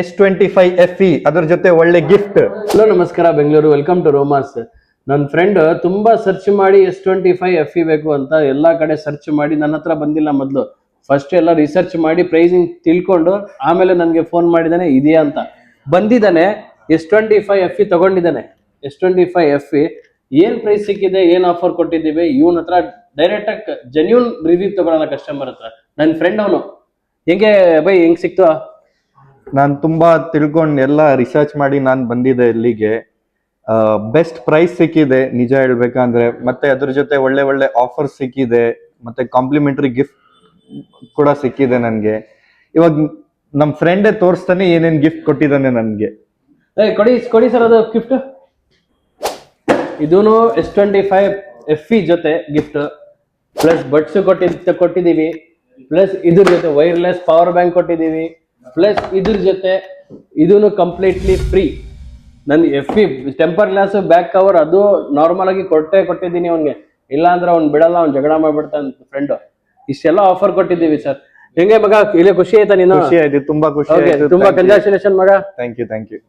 S25 FE ಅದ್ರ ಜೊತೆ ಒಳ್ಳೆ ಗಿಫ್ಟ್. ಹಲೋ ನಮಸ್ಕಾರ ಬೆಂಗಳೂರು, ವೆಲ್ಕಮ್ ಟು ರೋಮಾಸ್. ನನ್ನ ಫ್ರೆಂಡ್ ತುಂಬಾ ಸರ್ಚ್ ಮಾಡಿ S25 FE ಬೇಕು ಅಂತ ಎಲ್ಲಾ ಕಡೆ ಸರ್ಚ್ ಮಾಡಿ ನನ್ನ ಹತ್ರ ಬಂದಿಲ್ಲ. ಮೊದಲು ಫಸ್ಟ್ ಎಲ್ಲ ರಿಸರ್ಚ್ ಮಾಡಿ ಪ್ರೈಸಿಂಗ್ ತಿಳ್ಕೊಂಡು ಆಮೇಲೆ ನನಗೆ ಫೋನ್ ಮಾಡಿದಾನೆ ಇದೆಯಾ ಅಂತ. ಬಂದಿದ್ದಾನೆ, S25 FE ತಗೊಂಡಿದ್ದಾನೆ. S25 FE ಏನ್ ಪ್ರೈಸ್ ಸಿಕ್ಕಿದೆ, ಏನ್ ಆಫರ್ ಕೊಟ್ಟಿದ್ದೀವಿ, ಇವನ್ ಹತ್ರ ಡೈರೆಕ್ಟ್ ಆಗಿ ಜೆನ್ಯೂನ್ ರಿವ್ಯೂ ತಗೊಳ್ಳೋಣ ಕಸ್ಟಮರ್ ಹತ್ರ. ನನ್ನ ಫ್ರೆಂಡ್ ಅವನು. ಹೆಂಗೆ ಬೈ, ಹೆಂಗ್ ಸಿಕ್ತು? ನಾನು ತುಂಬಾ ತಿಳ್ಕೊಂಡು ಎಲ್ಲ ರಿಸರ್ಚ್ ಮಾಡಿ ನಾನು ಬಂದಿದ್ದೆ ಇಲ್ಲಿಗೆ. ಬೆಸ್ಟ್ ಪ್ರೈಸ್ ಸಿಕ್ಕಿದೆ ನಿಜ ಹೇಳ್ಬೇಕಂದ್ರೆ, ಮತ್ತೆ ಅದ್ರ ಜೊತೆ ಒಳ್ಳೆ ಒಳ್ಳೆ ಆಫರ್ ಸಿಕ್ಕಿದೆ, ಮತ್ತೆ ಕಾಂಪ್ಲಿಮೆಂಟರಿ ಗಿಫ್ಟ್ ಕೂಡ ಸಿಕ್ಕಿದೆ ನನಗೆ. ಇವಾಗ ನಮ್ಮ ಫ್ರೆಂಡೇ ತೋರಿಸ್ತಾನೆ ಏನೇನ್ ಗಿಫ್ಟ್ ಕೊಟ್ಟಿದ್ದಾನೆ ನನಗೆ. ಕೊಡಿ ಸರ್ ಅದು ಗಿಫ್ಟ್. ಇದೂನು S25 FE ಜೊತೆ ಗಿಫ್ಟ್, ಪ್ಲಸ್ ಬಡ್ಸ್ ಕೊಟ್ಟಿದ್ದೀವಿ, ಪ್ಲಸ್ ಇದ್ರ ಜೊತೆ ವೈರ್ಲೆಸ್ ಪವರ್ ಬ್ಯಾಂಕ್ ಕೊಟ್ಟಿದ್ದೀವಿ, ಪ್ಲಸ್ ಇದ್ರ ಜೊತೆ ಇದೂನು ಕಂಪ್ಲೀಟ್ಲಿ ಫ್ರೀ. ನನ್ FE temper glass back cover ಅದು ನಾರ್ಮಲ್ ಆಗಿ ಕೊಟ್ಟಿದ್ದೀನಿ ಅವನ್ಗೆ. ಇಲ್ಲ ಅಂದ್ರೆ ಅವ್ನು ಬಿಡಲ್ಲ, ಅವ್ನು ಜಗಳ ಮಾಡ್ಬಿಡ್ತಾನ ಫ್ರೆಂಡ್. ಇಷ್ಟೆಲ್ಲ ಆಫರ್ ಕೊಟ್ಟಿದ್ದೀವಿ ಸರ್. ಹೆಂಗೆ ಮಗ, ಇಲ್ಲಿ ಖುಷಿ ಆಯ್ತಾ ನೀನು? ಖುಷಿ ಆಯ್ತು, ತುಂಬಾ ಖುಷಿ ಆಯ್ತು. ತುಂಬಾ ಕಂಗ್ರಾಚುಲೇಷನ್ ಮಗ. Thank you.